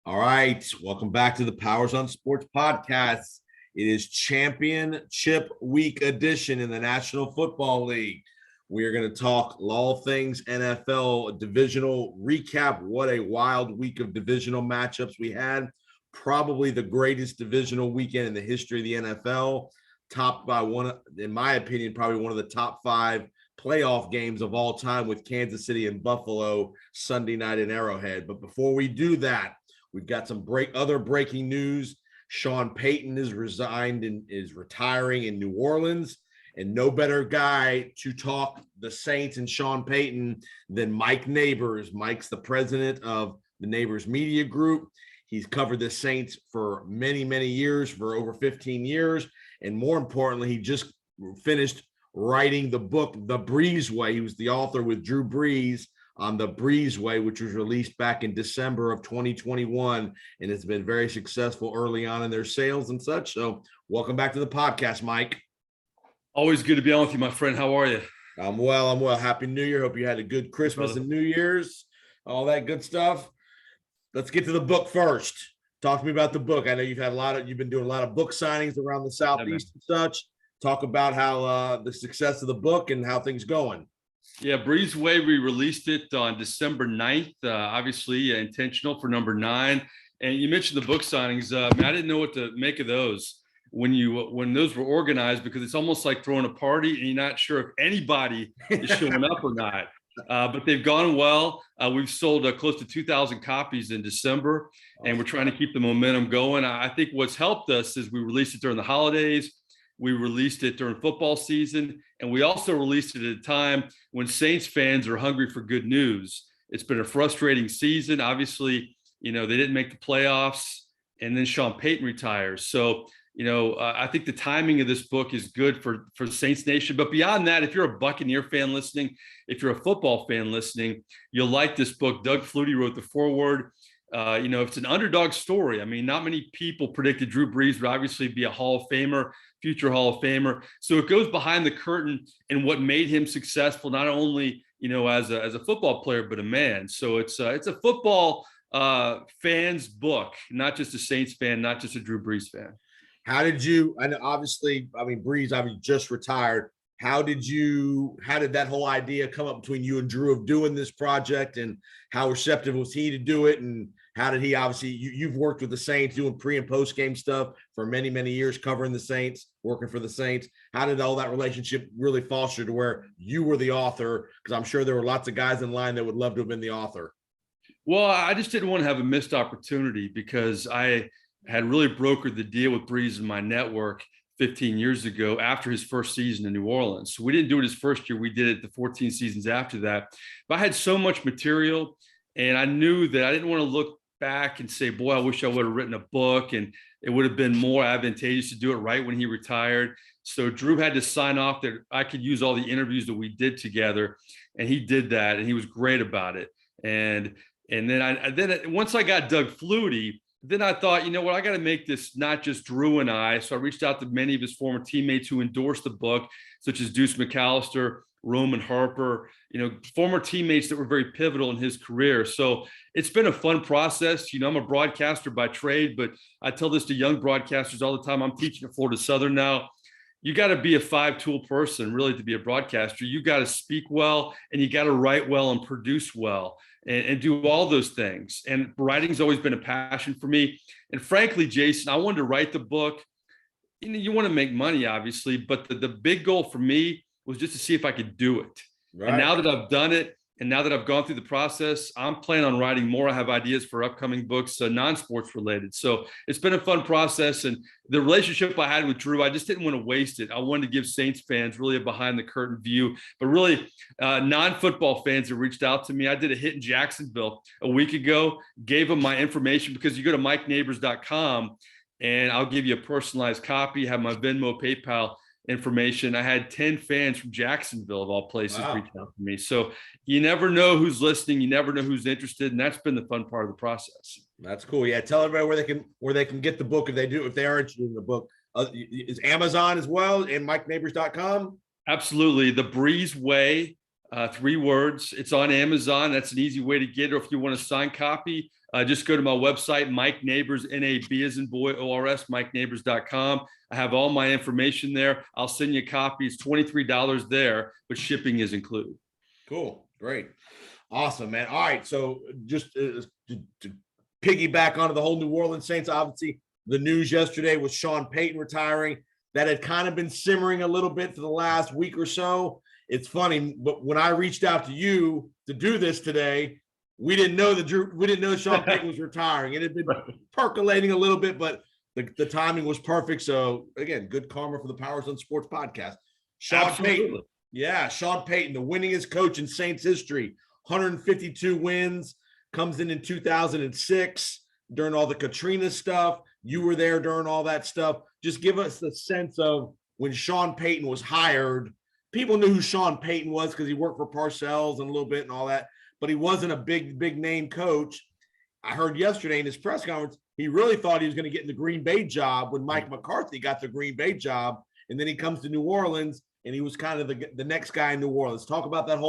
All right, welcome back to the Powers on Sports podcast. It is championship week edition in the National Football League. We are going to talk all things NFL divisional recap. What a wild week of divisional matchups we had. Probably the greatest divisional weekend in the history of the NFL. Topped by one, in my opinion, probably one of the top five playoff games of all time with Kansas City and Buffalo Sunday night in Arrowhead. But before we do that, we've got some other breaking news. Sean Payton is resigned and is retiring in New Orleans, and no better guy to talk the Saints and Sean Payton than Mike Nabors. Mike's the president of the Nabors Media Group. He's covered the Saints for many, many years, for over 15 years. And more importantly, he just finished writing the book, The Brees Way. He was the author with Drew Brees on The Brees Way, which was released back in December of 2021, and it's been very successful early on in their sales and such. So welcome back to the podcast, Mike. Always good to be on with you, my friend. How are you? I'm well. Happy New Year. Hope you had a good Christmas and New Year's, all that good stuff. Let's get to the book first. Talk to me about the book. I know you've been doing a lot of book signings around the Southeast and such. Talk about how the success of the book and how things going. Yeah, Brees Way, we released it on December 9th, obviously intentional for number 9. And you mentioned the book signings. I didn't know what to make of those when those were organized, because it's almost like throwing a party and you're not sure if anybody is showing up or not. But they've gone well. We've sold close to 2,000 copies in December, and we're trying to keep the momentum going. I think what's helped us is we released it during the holidays. We released it during football season, and we also released it at a time when Saints fans are hungry for good news. It's been a frustrating season. Obviously, they didn't make the playoffs, and then Sean Payton retires. So, I think the timing of this book is good for Saints Nation. But beyond that, if you're a Buccaneer fan listening, if you're a football fan listening, you'll like this book. Doug Flutie wrote the foreword. It's an underdog story. I mean, not many people predicted Drew Brees would obviously be a Hall of Famer, future Hall of Famer. So it goes behind the curtain and what made him successful, not only, as a football player, but a man. So it's a football fan's book, not just a Saints fan, not just a Drew Brees fan. How did you, and obviously, Brees just retired. How did that whole idea come up between you and Drew of doing this project, and how receptive was he to do it? And how did he, obviously, you've worked with the Saints doing pre and post game stuff for many, many years, covering the Saints, working for the Saints. How did all that relationship really foster to where you were the author? Because I'm sure there were lots of guys in line that would love to have been the author. Well, I just didn't want to have a missed opportunity, because I had really brokered the deal with Brees and my network 15 years ago after his first season in New Orleans. So we didn't do it his first year. We did it the 14 seasons after that. But I had so much material, and I knew that I didn't want to look back and say, boy, I wish I would have written a book, and it would have been more advantageous to do it right when he retired. So Drew had to sign off that I could use all the interviews that we did together, and he did that, and he was great about it. And then once I got Doug Flutie, then I thought, I got to make this not just Drew and I. So I reached out to many of his former teammates who endorsed the book, such as Deuce McAllister, Roman Harper, former teammates that were very pivotal in his career. So it's been a fun process. I'm a broadcaster by trade, but I tell this to young broadcasters all the time. I'm teaching at Florida Southern now. You got to be a 5-tool person really to be a broadcaster. You got to speak well, and you got to write well and produce well, and do all those things. And writing's always been a passion for me. And frankly, Jason, I wanted to write the book. You want to make money, obviously, but the big goal for me was just to see if I could do it. Right. And now that I've done it, and now that I've gone through the process, I'm planning on writing more. I have ideas for upcoming books, non-sports related. So it's been a fun process. And the relationship I had with Drew, I just didn't want to waste it. I wanted to give Saints fans really a behind the curtain view, but really non-football fans have reached out to me. I did a hit in Jacksonville a week ago, gave them my information, because you go to MikeNabors.com and I'll give you a personalized copy, have my Venmo, PayPal information. I had 10 fans from Jacksonville, of all places, reach out to me. So you never know who's listening. You never know who's interested. And that's been the fun part of the process. That's cool. Yeah. Tell everybody where they can get the book if they are interested in the book. Is Amazon as well, and MikeNabors.com? Absolutely. The Brees Way, 3 words. It's on Amazon. That's an easy way to get it. Or if you want a signed copy, just go to my website, Mike Nabors, N-A-B as in boy, O-R-S, MikeNabors.com. I have all my information there. I'll send you a copy. It's $23 there, but shipping is included. Cool. Great. Awesome, man. All right. So just to piggyback onto the whole New Orleans Saints, obviously the news yesterday was Sean Payton retiring. That had kind of been simmering a little bit for the last week or so. It's funny, but when I reached out to you to do this today, we didn't know Sean Payton was retiring. It had been percolating a little bit, but the timing was perfect. So again, good karma for the Powers on Sports podcast. Sean Payton. Yeah, Sean Payton, the winningest coach in Saints history, 152 wins, comes in 2006 during all the Katrina stuff. You were there during all that stuff. Just give us the sense of when Sean Payton was hired. People knew who Sean Payton was because he worked for Parcells and a little bit and all that, but he wasn't a big name coach. I heard yesterday in his press conference, he really thought he was going to get in the Green Bay job when Mike McCarthy got the Green Bay job. And then he comes to New Orleans and he was kind of the next guy in New Orleans. Talk about that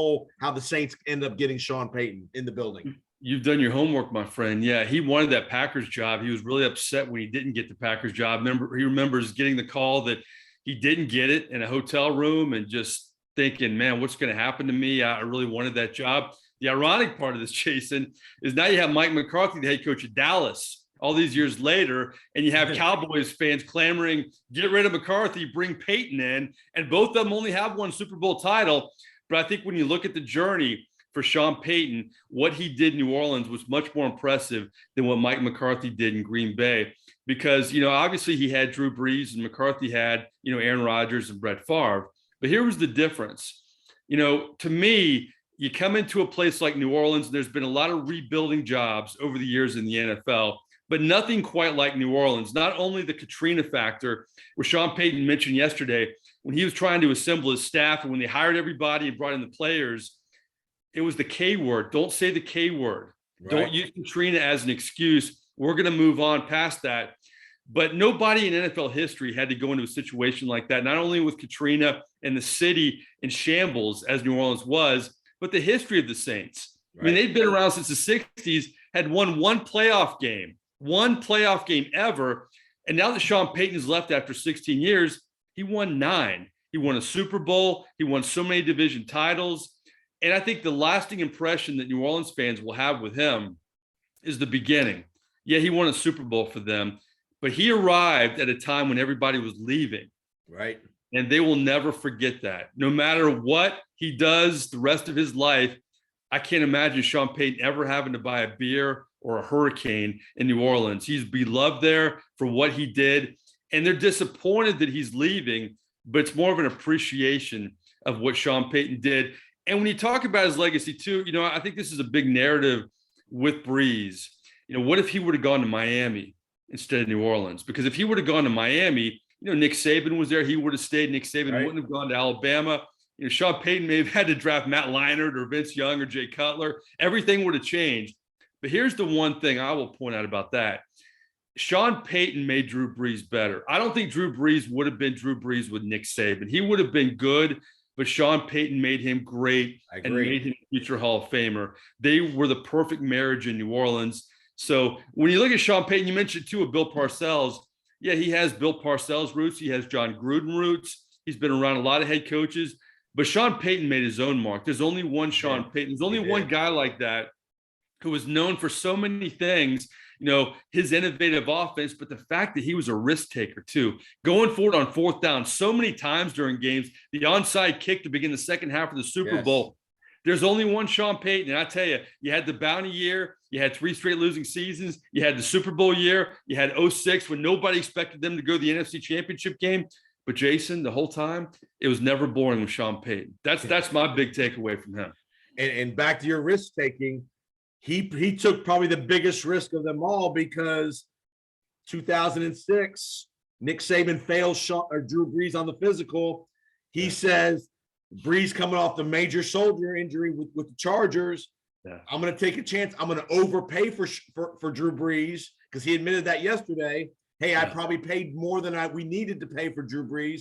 how the Saints end up getting Sean Payton in the building. You've done your homework, my friend. Yeah, he wanted that Packers job. He was really upset when he didn't get the Packers job. He remembers getting the call that he didn't get it in a hotel room and just thinking, man, what's going to happen to me? I really wanted that job. The ironic part of this, Jason, is now you have Mike McCarthy, the head coach of Dallas, all these years later, and you have Cowboys fans clamoring, get rid of McCarthy, bring Payton in, and both of them only have one Super Bowl title. But I think when you look at the journey for Sean Payton, what he did in New Orleans was much more impressive than what Mike McCarthy did in Green Bay. Because, obviously he had Drew Brees and McCarthy had, Aaron Rodgers and Brett Favre. But here was the difference. To me, you come into a place like New Orleans, and there's been a lot of rebuilding jobs over the years in the NFL, but nothing quite like New Orleans. Not only the Katrina factor, where Sean Payton mentioned yesterday, when he was trying to assemble his staff and when they hired everybody and brought in the players, it was the K word. Don't say the K word. Right. Don't use Katrina as an excuse. We're going to move on past that. But nobody in NFL history had to go into a situation like that, not only with Katrina and the city in shambles as New Orleans was, but the history of the Saints. Right. I mean, they've been around since the 60s, had won one playoff game ever. And now that Sean Payton's left after 16 years, he won 9. He won a Super Bowl. He won so many division titles. And I think the lasting impression that New Orleans fans will have with him is the beginning. Yeah, he won a Super Bowl for them, but he arrived at a time when everybody was leaving. Right. And they will never forget that. No matter what he does the rest of his life, I can't imagine Sean Payton ever having to buy a beer or a hurricane in New Orleans. He's beloved there for what he did. And they're disappointed that he's leaving, but it's more of an appreciation of what Sean Payton did. And when you talk about his legacy too, I think this is a big narrative with Brees. What if he would have gone to Miami instead of New Orleans? Because if he would have gone to Miami, Nick Saban was there. He would have stayed. Nick Saban wouldn't have gone to Alabama. Sean Payton may have had to draft Matt Leinart or Vince Young or Jay Cutler. Everything would have changed. But here's the one thing I will point out about that. Sean Payton made Drew Brees better. I don't think Drew Brees would have been Drew Brees with Nick Saban. He would have been good, but Sean Payton made him great and made him a future Hall of Famer. They were the perfect marriage in New Orleans. So when you look at Sean Payton, you mentioned too of Bill Parcells. Yeah, he has Bill Parcells roots. He has John Gruden roots. He's been around a lot of head coaches, but Sean Payton made his own mark. There's only one Sean Payton. There's only one guy like that who was known for so many things, his innovative offense, but the fact that he was a risk taker too, going forward on 4th down so many times during games, the onside kick to begin the second half of the Super Bowl. There's only one Sean Payton. And I tell you, you had the bounty year, you had 3 straight losing seasons, you had the Super Bowl year, you had 06 when nobody expected them to go to the NFC Championship game. But Jason, the whole time, it was never boring with Sean Payton. That's my big takeaway from him. And back to your risk taking, he took probably the biggest risk of them all because 2006, Nick Saban fails Drew Brees on the physical. He says, Brees coming off the major shoulder injury with the Chargers. Yeah. I'm going to take a chance. I'm going to overpay for Drew Brees because he admitted that yesterday. Hey, I probably paid more than we needed to pay for Drew Brees,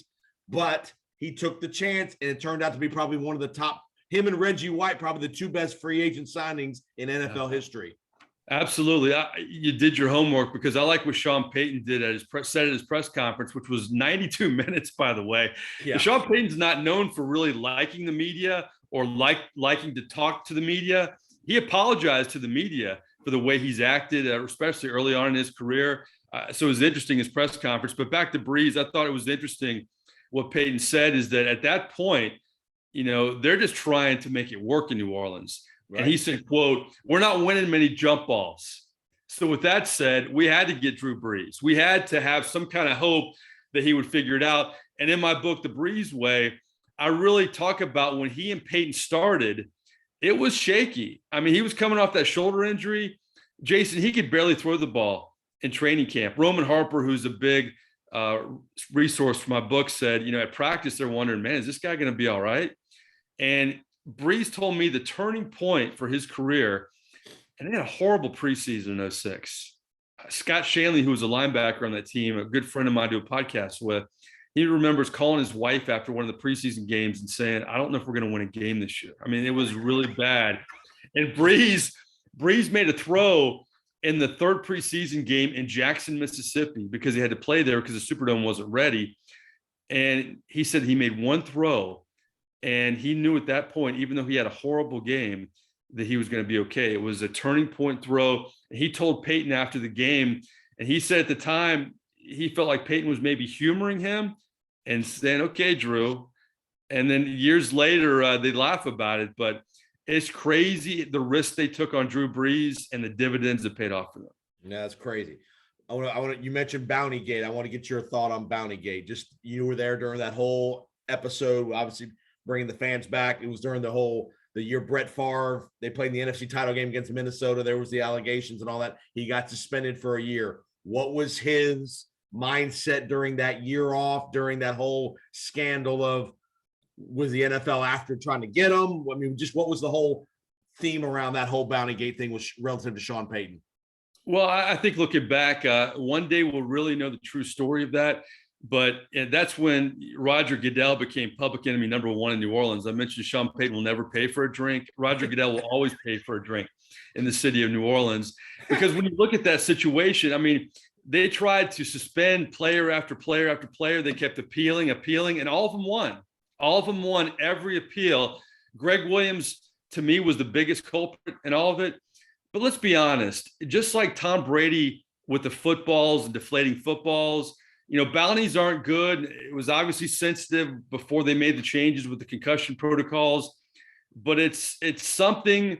but he took the chance, and it turned out to be probably one of the top him and Reggie White, probably the two best free agent signings in NFL history. Absolutely. You did your homework, because I like what Sean Payton did said at his press conference, which was 92 minutes, by the way. Yeah. Sean Payton's not known for really liking the media or liking to talk to the media. He apologized to the media for the way he's acted, especially early on in his career. So it was interesting, his press conference. But back to Brees, I thought it was interesting what Payton said is that at that point, they're just trying to make it work in New Orleans. Right. And he said, quote, "We're not winning many jump balls." So with that said, we had to get Drew Brees. We had to have some kind of hope that he would figure it out. And in my book, The Brees Way, I really talk about when he and Peyton started, it was shaky. I mean, he was coming off that shoulder injury. Jason, he could barely throw the ball in training camp. Roman Harper, who's a big resource for my book, said, at practice, they're wondering, man, is this guy going to be all right? And Brees told me the turning point for his career, and they had a horrible preseason in 2006. Scott Shanley, who was a linebacker on that team, a good friend of mine I do a podcast with, he remembers calling his wife after one of the preseason games and saying, "I don't know if we're going to win a game this year." I mean, it was really bad. And Brees made a throw in the third preseason game in Jackson, Mississippi, because he had to play there because the Superdome wasn't ready. And he said he made one throw, and he knew at that point, even though he had a horrible game, that he was going to be okay. It was a turning point throw. And he told Peyton after the game, and he said at the time, he felt like Peyton was maybe humoring him and saying, "Okay, Drew." And then years later, they laugh about it, but it's crazy the risk they took on Drew Brees and the dividends that paid off for them. Yeah, that's crazy. I want to. You mentioned Bounty Gate. I want to get your thought on Bounty Gate. Just, you were there during that whole episode, obviously bringing the fans back. It was during the year Brett Favre, they played in the NFC title game against Minnesota. There was the allegations and all that. He got suspended for a year. What was his mindset during that year off, during that whole scandal of, was the NFL after trying to get him? I mean, just what was the whole theme around that whole Bounty Gate thing was relative to Sean Payton? Well, I think looking back, one day we'll really know the true story of that. But that's when Roger Goodell became public enemy number one in New Orleans. I mentioned Sean Payton will never pay for a drink. Roger Goodell will always pay for a drink in the city of New Orleans. Because when you look at that situation, I mean, they tried to suspend player after player after player. They kept appealing, and all of them won. All of them won every appeal. Greg Williams, to me, was the biggest culprit in all of it. But let's be honest, just like Tom Brady with the footballs and deflating footballs, bounties aren't good. It was obviously sensitive before they made the changes with the concussion protocols, but it's something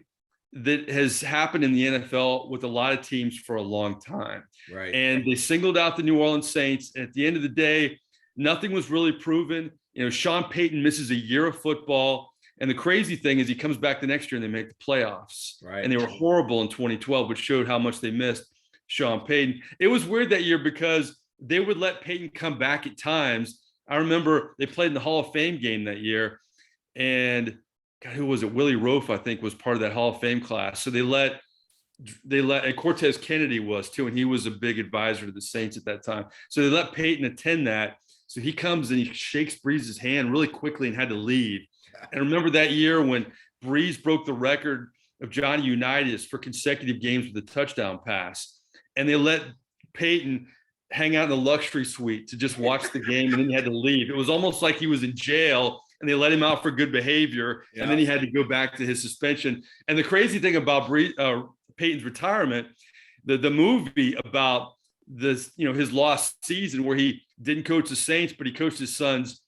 that has happened in the NFL with a lot of teams for a long time. Right. And they singled out the New Orleans Saints. At the end of the day, nothing was really proven. Sean Payton misses a year of football. And the crazy thing is he comes back the next year and they make the playoffs. Right. And they were horrible in 2012, which showed how much they missed Sean Payton. It was weird that year because they would let Payton come back at times. I remember they played in the Hall of Fame game that year. And God, who was it? Willie Roaf, I think, was part of that Hall of Fame class. So they let, and Cortez Kennedy was too, and he was a big advisor to the Saints at that time. So they let Payton attend that. So he comes and he shakes Brees' hand really quickly and had to leave. And remember that year when Brees broke the record of Johnny Unitas for consecutive games with a touchdown pass. And they let Payton hang out in the luxury suite to just watch the game, and then he had to leave. It was almost like he was in jail, and they let him out for good behavior, and then he had to go back to his suspension. And the crazy thing about Payton's retirement, the movie about this, his lost season where he didn't coach the Saints, but he coached his son's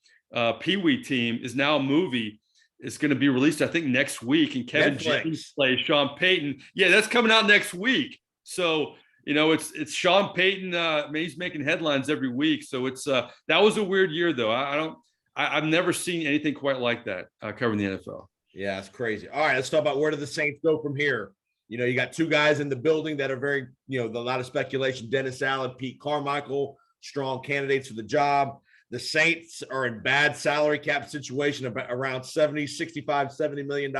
Pee Wee team, is now a movie. It's going to be released, I think, next week. And Kevin James plays Sean Payton. Yeah, that's coming out next week. So, it's Sean Payton. He's making headlines every week. So it's that was a weird year, though. I've never seen anything quite like that covering the NFL. Yeah, it's crazy. All right, let's talk about where do the Saints go from here. You got two guys in the building that are very, a lot of speculation. Dennis Allen, Pete Carmichael, strong candidates for the job. The Saints are in bad salary cap situation, about around $70 million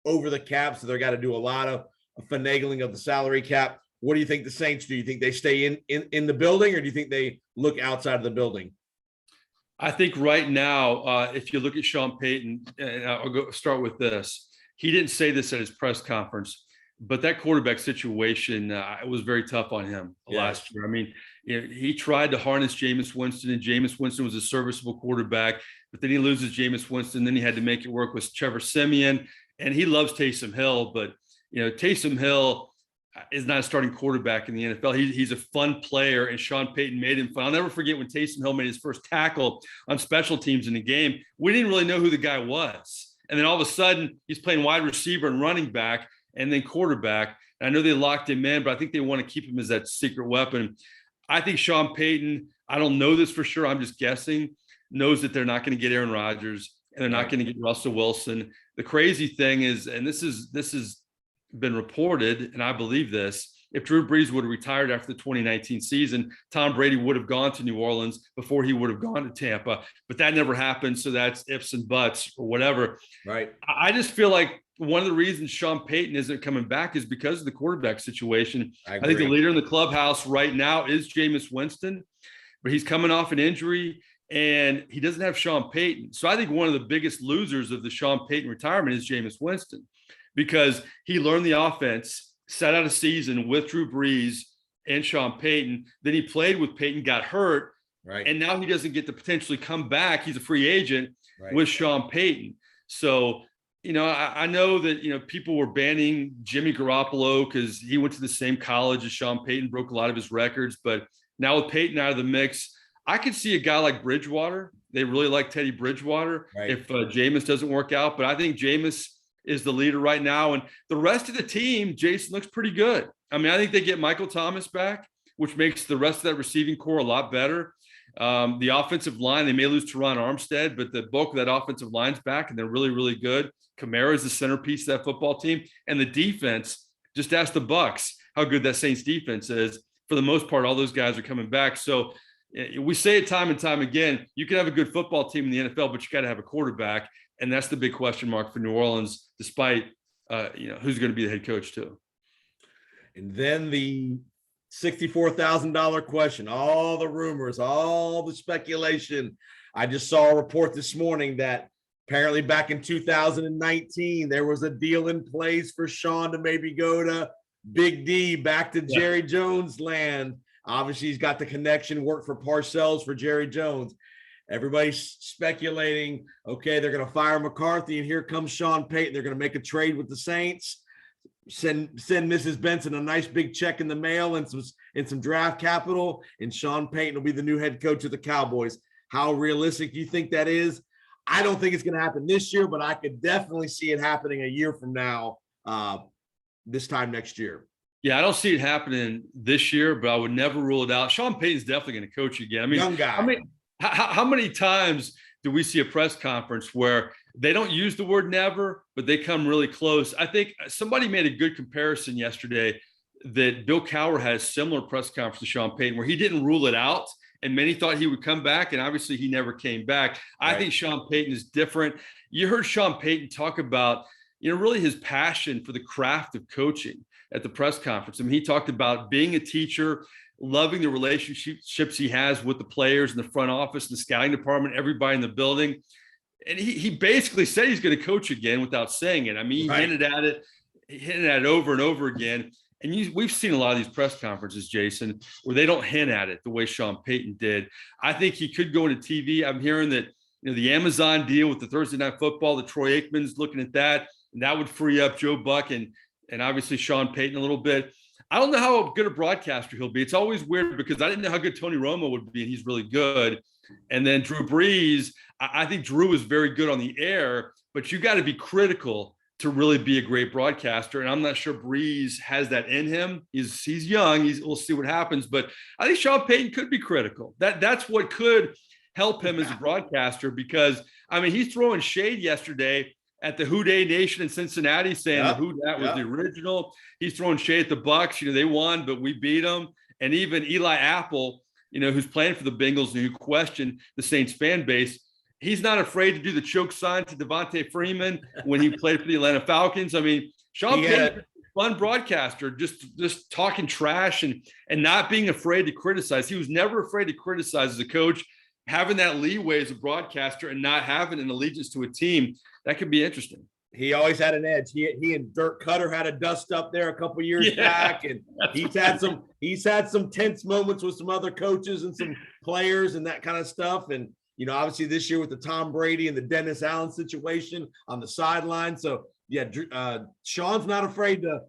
over the cap. So they've got to do a lot of finagling of the salary cap. What do you think the Saints do? You think they stay in the building, or do you think they look outside of the building? I think right now, if you look at Sean Payton, and I'll start with this. He didn't say this at his press conference, but that quarterback situation it was very tough on him last year. I mean, he tried to harness Jameis Winston, and Jameis Winston was a serviceable quarterback, but then he loses Jameis Winston. Then he had to make it work with Trevor Siemian, and he loves Taysom Hill, but Taysom Hill is not a starting quarterback in the NFL. He's a fun player, and Sean Payton made him fun. I'll never forget when Taysom Hill made his first tackle on special teams in the game. We didn't really know who the guy was. And then all of a sudden, he's playing wide receiver and running back and then quarterback. And I know they locked him in, but I think they want to keep him as that secret weapon. I think Sean Payton, I don't know this for sure, I'm just guessing, knows that they're not going to get Aaron Rodgers and they're not going to get Russell Wilson. The crazy thing is, and this is been reported, and I believe this, if Drew Brees would have retired after the 2019 season, Tom Brady would have gone to New Orleans before he would have gone to Tampa, but that never happened. So that's ifs and buts or whatever. Right. I just feel like one of the reasons Sean Payton isn't coming back is because of the quarterback situation. I think the leader in the clubhouse right now is Jameis Winston, but he's coming off an injury and he doesn't have Sean Payton. So I think one of the biggest losers of the Sean Payton retirement is Jameis Winston, because he learned the offense, sat out a season with Drew Brees and Sean Payton. Then he played with Payton, got hurt, right, and now he doesn't get to potentially come back. He's a free agent with Sean Payton. So, I know that, people were banning Jimmy Garoppolo because he went to the same college as Sean Payton, broke a lot of his records. But now with Payton out of the mix, I could see a guy like Bridgewater. They really like Teddy Bridgewater if Jameis doesn't work out. But I think Jameis is the leader right now. And the rest of the team, Jason, looks pretty good. I mean, I think they get Michael Thomas back, which makes the rest of that receiving core a lot better. The offensive line, they may lose Teron Armstead, but the bulk of that offensive line's back, and they're really, really good. Kamara is the centerpiece of that football team. And the defense, just ask the Bucks how good that Saints defense is. For the most part, all those guys are coming back. So we say it time and time again, you can have a good football team in the NFL, but you got to have a quarterback. And that's the big question mark for New Orleans, despite, who's going to be the head coach too. And then the $64,000 question, all the rumors, all the speculation. I just saw a report this morning that apparently back in 2019, there was a deal in place for Sean to maybe go to Big D, back to Jerry Jones land. Obviously, he's got the connection, worked for Parcells for Jerry Jones. Everybody's speculating, okay, they're going to fire McCarthy, and here comes Sean Payton. They're going to make a trade with the Saints, send Mrs. Benson a nice big check in the mail and some draft capital, and Sean Payton will be the new head coach of the Cowboys. How realistic do you think that is? I don't think it's going to happen this year, but I could definitely see it happening a year from now, this time next year. Yeah, I don't see it happening this year, but I would never rule it out. Sean Payton's definitely going to coach again. I mean, young guy. I mean, how many times do we see a press conference where they don't use the word never, but they come really close? I think somebody made a good comparison yesterday that Bill Cowher had a similar press conference to Sean Payton where he didn't rule it out, and many thought he would come back, and obviously he never came back. I think Sean Payton is different. You heard Sean Payton talk about, really his passion for the craft of coaching at the press conference. I mean, he talked about being a teacher, loving the relationships he has with the players in the front office, the scouting department, everybody in the building. And he basically said he's going to coach again without saying it. I mean, he hinted at it over and over again. And we've seen a lot of these press conferences, Jason, where they don't hint at it the way Sean Payton did. I think he could go into TV. I'm hearing that, the Amazon deal with the Thursday Night Football, that Troy Aikman's looking at that, and that would free up Joe Buck and obviously Sean Payton a little bit. I don't know how good a broadcaster he'll be. It's always weird because I didn't know how good Tony Romo would be, and he's really good. And then Drew Brees, I think Drew is very good on the air, but you got to be critical to really be a great broadcaster. And I'm not sure Brees has that in him. He's young. We'll see what happens. But I think Sean Payton could be critical. That's what could help him as a broadcaster, because, I mean, he's throwing shade yesterday at the Who Dey Nation in Cincinnati, saying that Who Dat was the original. He's throwing shade at the Bucks. They won, but we beat them. And even Eli Apple, who's playing for the Bengals and who questioned the Saints fan base, he's not afraid to do the choke sign to Devontae Freeman when he played for the Atlanta Falcons. I mean, Sean Payton, fun broadcaster, just talking trash and not being afraid to criticize. He was never afraid to criticize as a coach. having that leeway as a broadcaster and not having an allegiance to a team, that could be interesting. He always had an edge. He and Dirk Cutter had a dust up there a couple years back, and he's had some tense moments with some other coaches and some players and that kind of stuff. And obviously this year with the Tom Brady and the Dennis Allen situation on the sideline. So yeah, Sean's not afraid to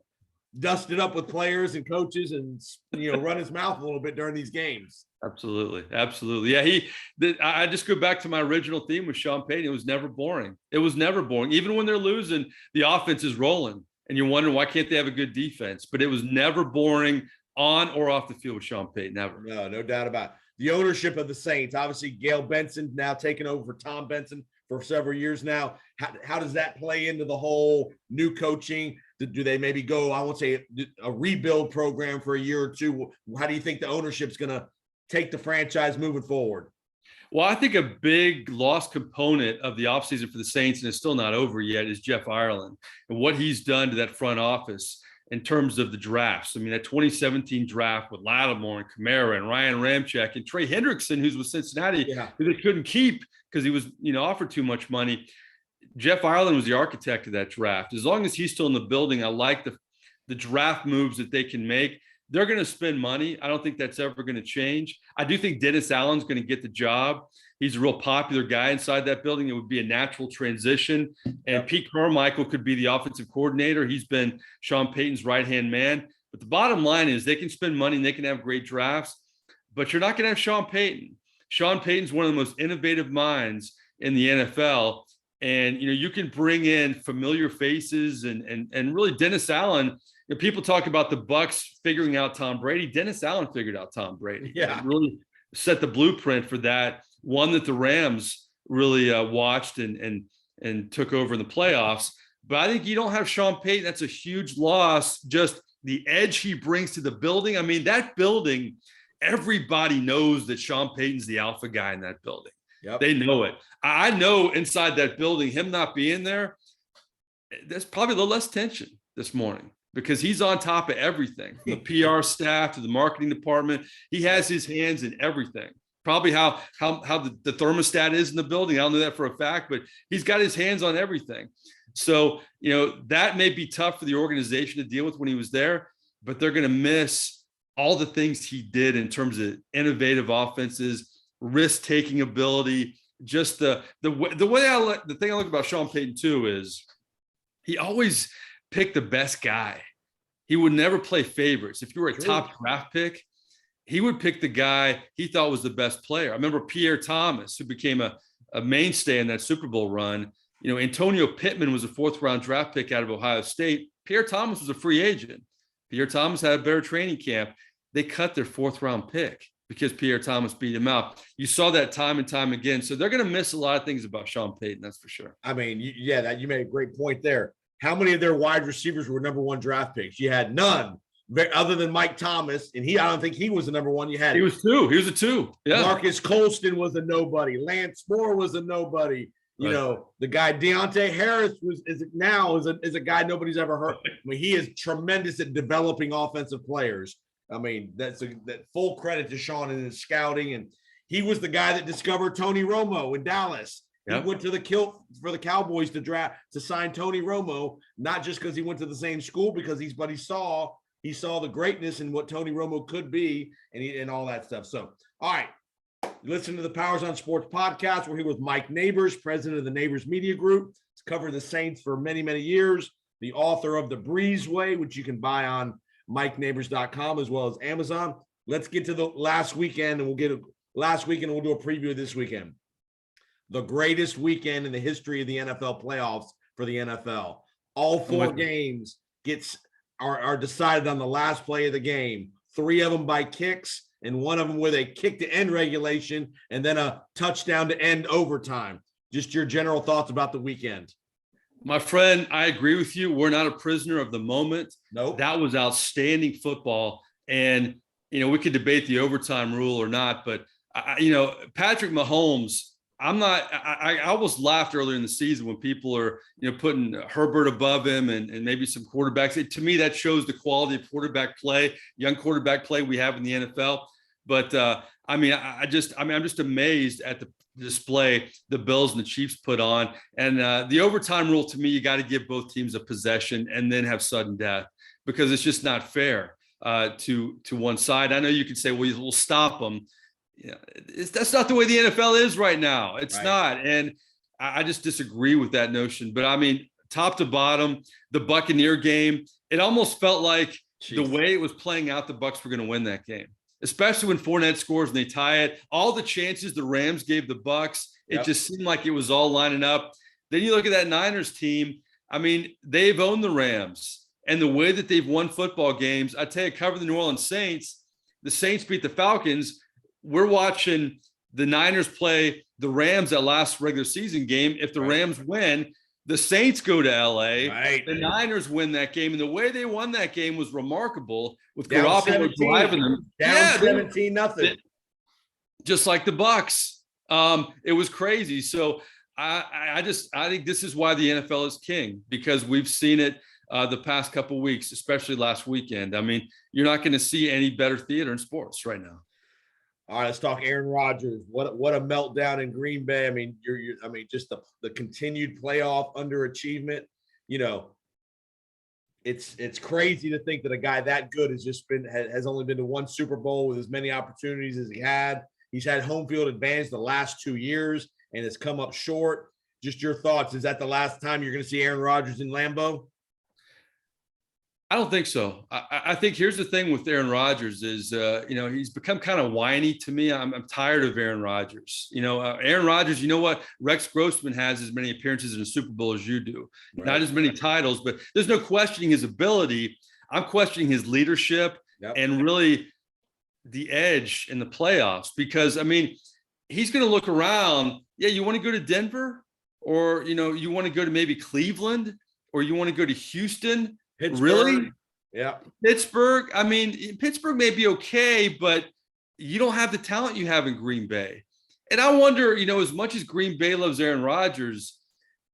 dust it up with players and coaches and run his mouth a little bit during these games. Absolutely. Yeah, I just go back to my original theme with Sean Payton. It was never boring. Even when they're losing, the offense is rolling, and you're wondering why can't they have a good defense? But it was never boring on or off the field with Sean Payton. Never. No doubt about it. The ownership of the Saints, obviously Gail Benson now taking over for Tom Benson for several years now. How does that play into the whole new coaching? Do they maybe go, I won't say a rebuild program for a year or two? How do you think the ownership's going to take the franchise moving forward? Well, I think a big lost component of the offseason for the Saints, and it's still not over yet, is Jeff Ireland and what he's done to that front office in terms of the drafts. I mean, that 2017 draft with Lattimore and Kamara and Ryan Ramczyk and Trey Hendrickson, who's with Cincinnati, who they couldn't keep because he was, offered too much money. Jeff Ireland was the architect of that draft. As long as he's still in the building, I like the draft moves that they can make. They're going to spend money. I don't think that's ever going to change. I do think Dennis Allen's going to get the job. He's a real popular guy inside that building. It would be a natural transition. And Pete Carmichael could be the offensive coordinator. He's been Sean Payton's right-hand man. But the bottom line is they can spend money and they can have great drafts, but you're not going to have Sean Payton. Sean Payton's one of the most innovative minds in the NFL. And, you can bring in familiar faces and really Dennis Allen. People talk about the Bucks figuring out Tom Brady. Dennis Allen figured out Tom Brady. Yeah, really set the blueprint for that. One that the Rams really watched and took over in the playoffs. But I think you don't have Sean Payton. That's a huge loss. Just the edge he brings to the building. I mean, that building, everybody knows that Sean Payton's the alpha guy in that building. Yep. They know it. I know inside that building, him not being there, there's probably a little less tension this morning, because he's on top of everything, the PR staff to the marketing department. He has his hands in everything. Probably how the thermostat is in the building. I don't know that for a fact, but he's got his hands on everything. So, that may be tough for the organization to deal with when he was there, but they're going to miss all the things he did in terms of innovative offenses, risk-taking ability. Just the thing I look about Sean Payton too is he always picked the best guy. He would never play favorites. If you were a top draft pick, he would pick the guy he thought was the best player. I remember Pierre Thomas, who became a mainstay in that Super Bowl run. Antonio Pittman was a 4th-round draft pick out of Ohio State. Pierre Thomas was a free agent. Pierre Thomas had a better training camp. They cut their 4th-round pick because Pierre Thomas beat him out. You saw that time and time again. So they're going to miss a lot of things about Sean Payton, that's for sure. I mean, you made a great point there. How many of their wide receivers were number 1 draft picks? You had none, other than Mike Thomas, and I don't think he was the number 1. You had he was 2. He was a 2. Yeah. Marcus Colston was a nobody. Lance Moore was a nobody. The guy Deontay Harris is a guy nobody's ever heard. I mean, he is tremendous at developing offensive players. I mean, that full credit to Sean and his scouting, and he was the guy that discovered Tony Romo in Dallas. Yep. He went to the kilt for the Cowboys to sign Tony Romo, not just because he went to the same school, because he saw the greatness in what Tony Romo could be, and all that stuff. So, all right, listen to the Powers on Sports podcast. We're here with Mike Nabors, president of the Nabors Media Group. He's covered the Saints for many, many years. The author of The Brees Way, which you can buy on MikeNabors.com as well as Amazon. Let's get to the last weekend, and we'll do a preview of this weekend. The greatest weekend in the history of the NFL playoffs for the NFL. All 4 games are decided on the last play of the game. 3 of them by kicks, and 1 of them with a kick to end regulation, and then a touchdown to end overtime. Just your general thoughts about the weekend. My friend, I agree with you. We're not a prisoner of the moment. Nope. That was outstanding football. And, we could debate the overtime rule or not, but, Patrick Mahomes, I almost laughed earlier in the season when people are, putting Herbert above him and maybe some quarterbacks. To me, that shows the quality of quarterback play, young quarterback play we have in the NFL. But I'm just amazed at the display the Bills and the Chiefs put on. And the overtime rule, to me, you got to give both teams a possession and then have sudden death, because it's just not fair to one side. I know you could say, well, we'll stop them. Yeah, that's not the way the NFL is right now. It's not. And I just disagree with that notion. But I mean, top to bottom, the Buccaneer game, it almost felt like the way it was playing out, the Bucs were going to win that game, especially when Fournette scores and they tie it. All the chances the Rams gave the Bucs, it just seemed like it was all lining up. Then you look at that Niners team. I mean, they've owned the Rams, and the way that they've won football games, I tell you, cover the New Orleans Saints. The Saints beat the Falcons. We're watching the Niners play the Rams that last regular season game. If the Rams win, the Saints go to LA. The Niners win that game. And the way they won that game was remarkable, with Garoppolo driving them. Down 17-0. Just like the Bucs. It was crazy. So I think this is why the NFL is king, because we've seen it the past couple of weeks, especially last weekend. I mean, you're not going to see any better theater in sports right now. All right, let's talk Aaron Rodgers. What a meltdown in Green Bay. I mean, just the continued playoff underachievement. You know, it's crazy to think that a guy that good has only been to one Super Bowl with as many opportunities as he had. He's had home field advantage the last 2 years and has come up short. Just your thoughts. Is that the last time you're going to see Aaron Rodgers in Lambeau? I don't think so. I think here's the thing with Aaron Rodgers is, he's become kind of whiny to me. I'm tired of Aaron Rodgers. Aaron Rodgers, you know what? Rex Grossman has as many appearances in a Super Bowl as you do. Not as many titles, but there's no questioning his ability. I'm questioning hhis leadership and really the edge in the playoffs, because, I mean, he's going to look around. Yeah, you want to go to Denver, or, you want to go to maybe Cleveland, or you want to go to Houston. Pittsburgh. Really? Yeah. Pittsburgh. I mean, Pittsburgh may be okay, but you don't have the talent you have in Green Bay. And I wonder, as much as Green Bay loves Aaron Rodgers,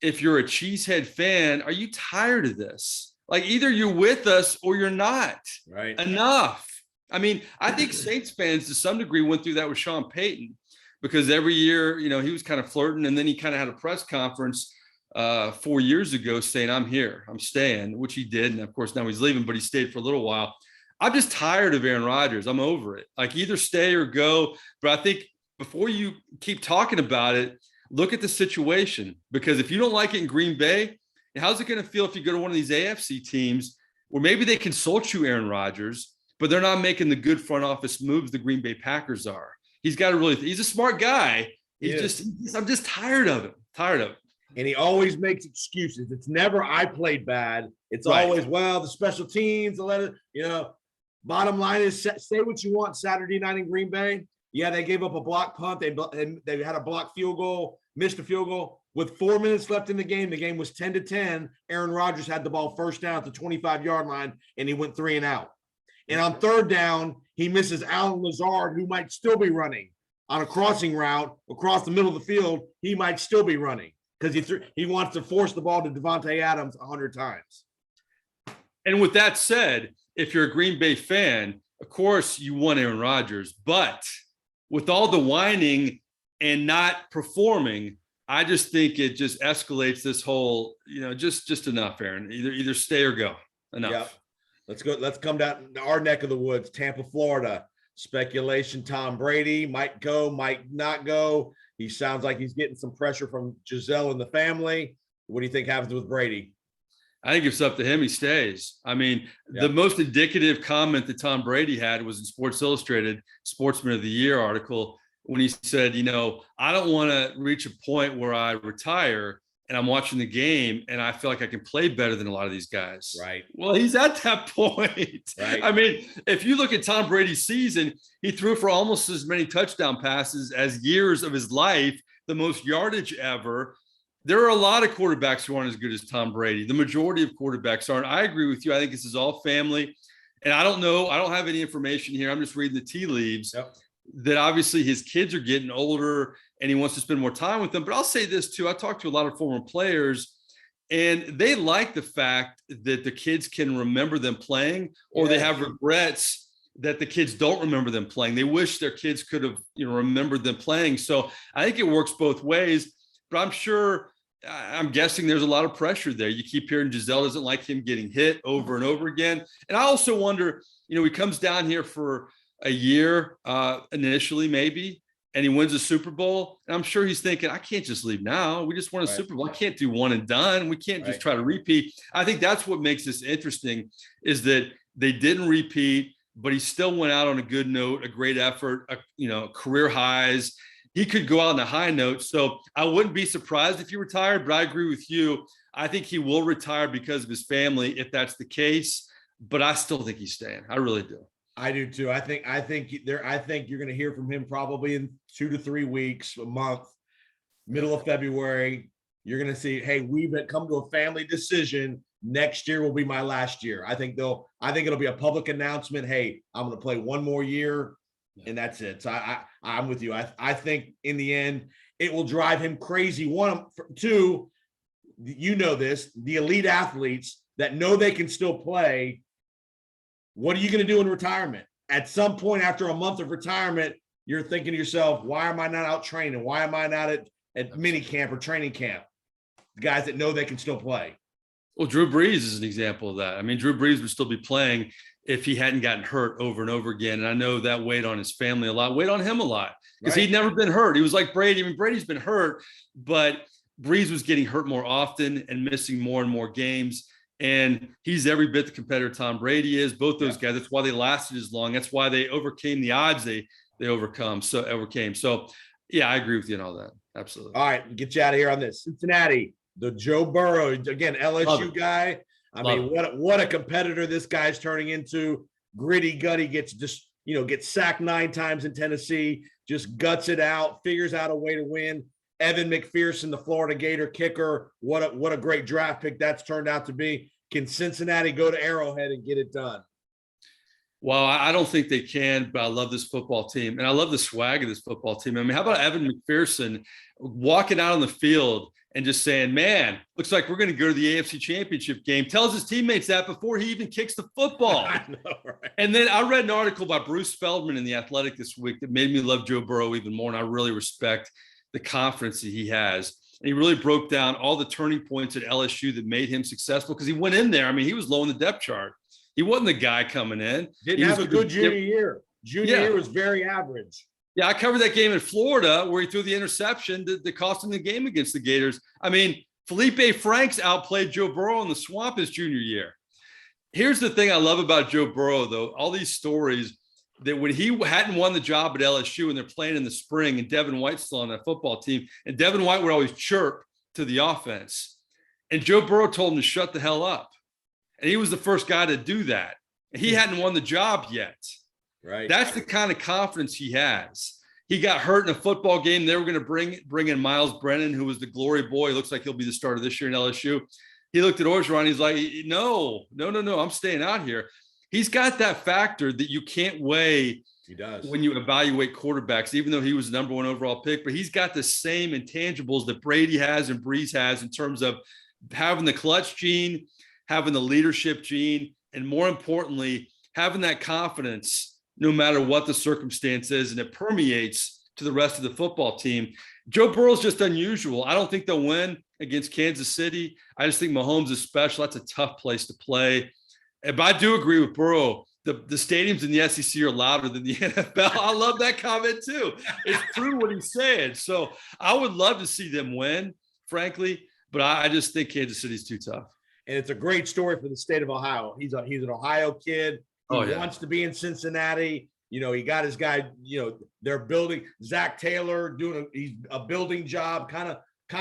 if you're a cheesehead fan, are you tired of this? Like, either you're with us or you're not. Right. Enough. I mean, I think Saints fans to some degree went through that with Sean Payton, because every year, he was kind of flirting, and then he kind of had a press conference 4 years ago saying, I'm here, I'm staying, which he did. And of course, now he's leaving, but he stayed for a little while. I'm just tired of Aaron Rodgers. I'm over it. Like, either stay or go. But I think before you keep talking about it, look at the situation, because if you don't like it in Green Bay, how's it going to feel if you go to one of these AFC teams where maybe they consult you, Aaron Rodgers, but they're not making the good front office moves the Green Bay Packers are? He's got to he's a smart guy. I'm just tired of him. And he always makes excuses. It's never, I played bad. It's always, well, the special teams, bottom line is, say what you want Saturday night in Green Bay. Yeah, they gave up a block punt. They had a block field goal, missed a field goal. With 4 minutes left in the game was 10-10. Aaron Rodgers had the ball first down at the 25-yard line, and he went 3 and out. And on third down, he misses Allen Lazard, who might still be running on a crossing route across the middle of the field. He might still be running, because he wants to force the ball to Devontae Adams 100 times. And with that said, if you're a Green Bay fan, of course you want Aaron Rodgers. But with all the whining and not performing, I just think it just escalates this whole, just enough, Aaron. Either stay or go. Enough. Yep. Let's go. Let's come down to our neck of the woods, Tampa, Florida. Speculation: Tom Brady might go, might not go. He sounds like he's getting some pressure from Giselle and the family. What do you think happens with Brady? I think it's up to him. He stays. I mean, the most indicative comment that Tom Brady had was in Sports Illustrated Sportsman of the Year article, when he said, I don't want to reach a point where I retire and I'm watching the game and I feel like I can play better than a lot of these guys. Right. Well, he's at that point. Right. I mean, if you look at Tom Brady's season, he threw for almost as many touchdown passes as years of his life, the most yardage ever. There are a lot of quarterbacks who aren't as good as Tom Brady. The majority of quarterbacks aren't. I agree with you. I think this is all family. And I don't know. I don't have any information here. I'm just reading the tea leaves. Yep. That obviously his kids are getting older and he wants to spend more time with them. But I'll say this too. I talked to a lot of former players, and they like the fact that the kids can remember them playing, or they have regrets that the kids don't remember them playing. They wish their kids could have, remembered them playing. So I think it works both ways, but I'm guessing there's a lot of pressure there. You keep hearing Giselle doesn't like him getting hit over and over again. And I also wonder, he comes down here for a year initially maybe, and he wins a Super Bowl. And I'm sure he's thinking, I can't just leave now. We just won a Super Bowl. I can't do one and done. We can't just try to repeat. I think that's what makes this interesting, is that they didn't repeat, but he still went out on a good note, a great effort, career highs. He could go out on a high note. So I wouldn't be surprised if he retired, but I agree with you. I think he will retire because of his family, if that's the case, but I still think he's staying. I really do. I do too. I think you're going to hear from him probably in 2 to 3 weeks, a month, middle of February. You're going to see, hey, we've come to a family decision. Next year will be my last year. I think it'll be a public announcement. Hey, I'm going to play one more year, and that's it. So I'm with you. I think in the end, it will drive him crazy. Two, this, the elite athletes that know they can still play. What are you going to do in retirement? At some point after a month of retirement, you're thinking to yourself, why am I not out training? Why am I not at mini camp or training camp? The guys that know they can still play. Well, Drew Brees is an example of that. I mean, Drew Brees would still be playing if he hadn't gotten hurt over and over again. And I know that weighed on his family a lot, weighed on him a lot, because he'd never been hurt. He was like Brady. I mean, Brady's been hurt, but Brees was getting hurt more often and missing more and more games. And he's every bit the competitor Tom Brady is. Both those guys. That's why they lasted as long. That's why they overcame the odds they overcame. So, yeah, I agree with you on all that. Absolutely. All right, get you out of here on this. Cincinnati, the Joe Burrow, again, LSU guy. What a competitor this guy's turning into. Gritty, gutty, gets sacked 9 times in Tennessee, just guts it out, figures out a way to win. Evan McPherson, the Florida Gator kicker. What a great draft pick that's turned out to be. Can Cincinnati go to Arrowhead and get it done? Well, I don't think they can, but I love this football team, and I love the swag of this football team. I mean, how about Evan McPherson walking out on the field and just saying, man, looks like we're going to go to the AFC Championship game. Tells his teammates that before he even kicks the football. I know, right? And then I read an article by Bruce Feldman in The Athletic this week that made me love Joe Burrow even more, and I really respect the confidence that he has. And he really broke down all the turning points at LSU that made him successful, because he went in there. I mean, he was low in the depth chart. He wasn't the guy coming in. Didn't have a good junior year. Junior year was very average. Yeah, I covered that game in Florida where he threw the interception that cost him the game against the Gators. I mean, Felipe Franks outplayed Joe Burrow in the swamp his junior year. Here's the thing I love about Joe Burrow, though. All these stories that when he hadn't won the job at LSU and they're playing in the spring and Devin White's still on that football team, and Devin White would always chirp to the offense. And Joe Burrow told him to shut the hell up. And he was the first guy to do that. He hadn't won the job yet. Right. That's the kind of confidence he has. He got hurt in a football game. They were going to bring in Miles Brennan, who was the glory boy. Looks like he'll be the starter this year in LSU. He looked at Orgeron. He's like, no, I'm staying out here. He's got that factor that you can't weigh. He does. When you evaluate quarterbacks, even though he was the number 1 overall pick, but he's got the same intangibles that Brady has and Brees has in terms of having the clutch gene, having the leadership gene, and more importantly, having that confidence no matter what the circumstance is, and it permeates to the rest of the football team. Joe Burrow's just unusual. I don't think they'll win against Kansas City. I just think Mahomes is special. That's a tough place to play. But I do agree with Burrow. The stadiums in the SEC are louder than the NFL. I love that comment too. It's true what he's saying. So I would love to see them win, frankly, but I just think Kansas City's too tough. And it's a great story for the state of Ohio. He's an Ohio kid. He wants to be in Cincinnati. He got his guy, they're building Zach Taylor doing a building job, kind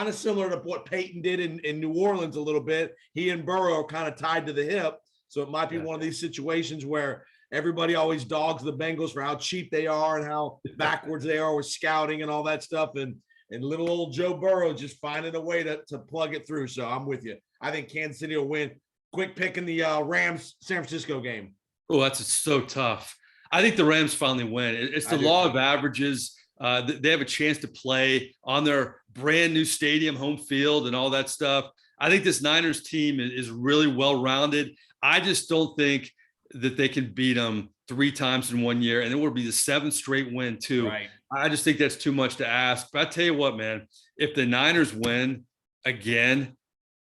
of similar to what Payton did in New Orleans a little bit. He and Burrow are kind of tied to the hip. So it might be one of these situations where everybody always dogs the Bengals for how cheap they are and how backwards they are with scouting and all that stuff. And little old Joe Burrow just finding a way to plug it through. So I'm with you. I think Kansas City will win. Quick pick in the Rams San Francisco game. Oh, that's so tough. I think the Rams finally win. It's the law of averages. They have a chance to play on their brand new stadium, home field, and all that stuff. I think this Niners team is really well-rounded. I just don't think that they can beat them 3 times in 1 year, and it would be the 7th straight win too. Right. I just think that's too much to ask. But I tell you what, man, if the Niners win again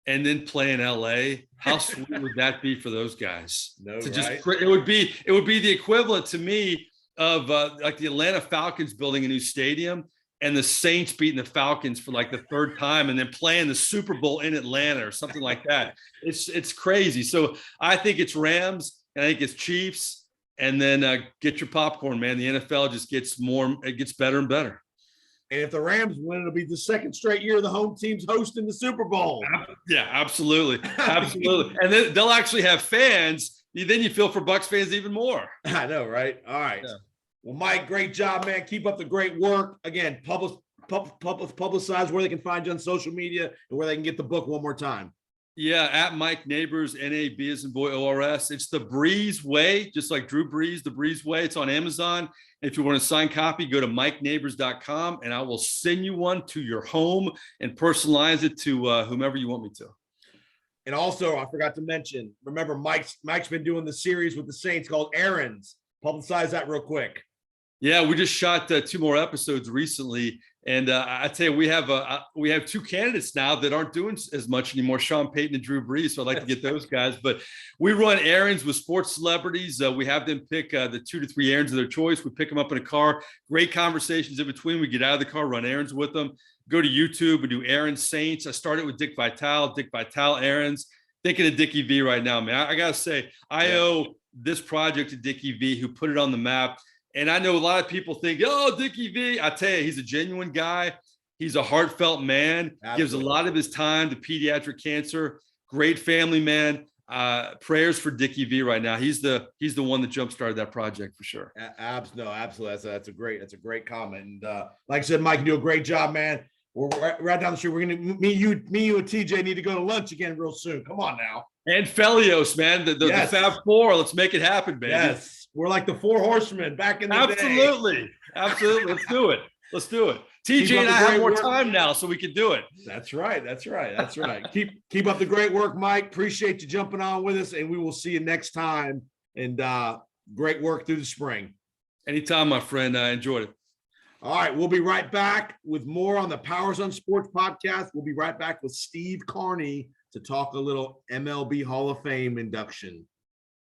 and then play in LA, how sweet would that be for those guys? No, to right? just it would be the equivalent to me of like the Atlanta Falcons building a new stadium and the Saints beating the Falcons for like the 3rd time and then playing the Super Bowl in Atlanta or something like that. It's crazy. So I think it's Rams and I think it's Chiefs. And then get your popcorn, man. The NFL just gets better and better. And if the Rams win, it'll be the 2nd straight year the home team's hosting the Super Bowl. Yeah, absolutely. Absolutely. And then they'll actually have fans. Then you feel for Bucs fans even more. I know, right? All right. Yeah. Well, Mike, great job, man. Keep up the great work. Again, publicize where they can find you on social media and where they can get the book one more time. Yeah, at Mike Nabors, N-A-B as in boy, O-R-S. It's the Brees Way, just like Drew Brees, the Brees Way. It's on Amazon. If you want a signed copy, go to MikeNabors.com, and I will send you one to your home and personalize it to whomever you want me to. And also, I forgot to mention, remember, Mike's been doing the series with the Saints called Errands. Publicize that real quick. Yeah, we just shot 2 more episodes recently, and I tell you, we have 2 candidates now that aren't doing as much anymore, Sean Payton and Drew Brees. So I'd like to get those guys. But we run errands with sports celebrities. We have them pick the 2 to 3 errands of their choice. We pick them up in a car. Great conversations in between. We get out of the car, run errands with them. Go to YouTube and do Errands Saints. I started with Dick Vitale Errands. Thinking of Dickie V right now, man. I gotta say, I owe this project to Dickie V, who put it on the map. And I know a lot of people think, oh, Dickie V. I tell you, he's a genuine guy. He's a heartfelt man. Absolutely. Gives a lot of his time to pediatric cancer. Great family man. Prayers for Dickie V right now. He's the one that jump-started that project for sure. No, absolutely. That's a great comment. And like I said, Mike, you do a great job, man. We're right down the street. We're gonna me, you, and TJ need to go to lunch again real soon. Come on now. And Felios, man, the Fab Four. Let's make it happen, baby. Yes, we're like the 4 horsemen back in the day. Absolutely. Let's do it. TJ and I have more time now, so we can do it. That's right. Keep up the great work, Mike. Appreciate you jumping on with us, and we will see you next time. And great work through the spring. Anytime, my friend. I enjoyed it. All right, we'll be right back with more on the Powers on Sports podcast. We'll be right back with Steve Carney to talk a little MLB Hall of Fame induction.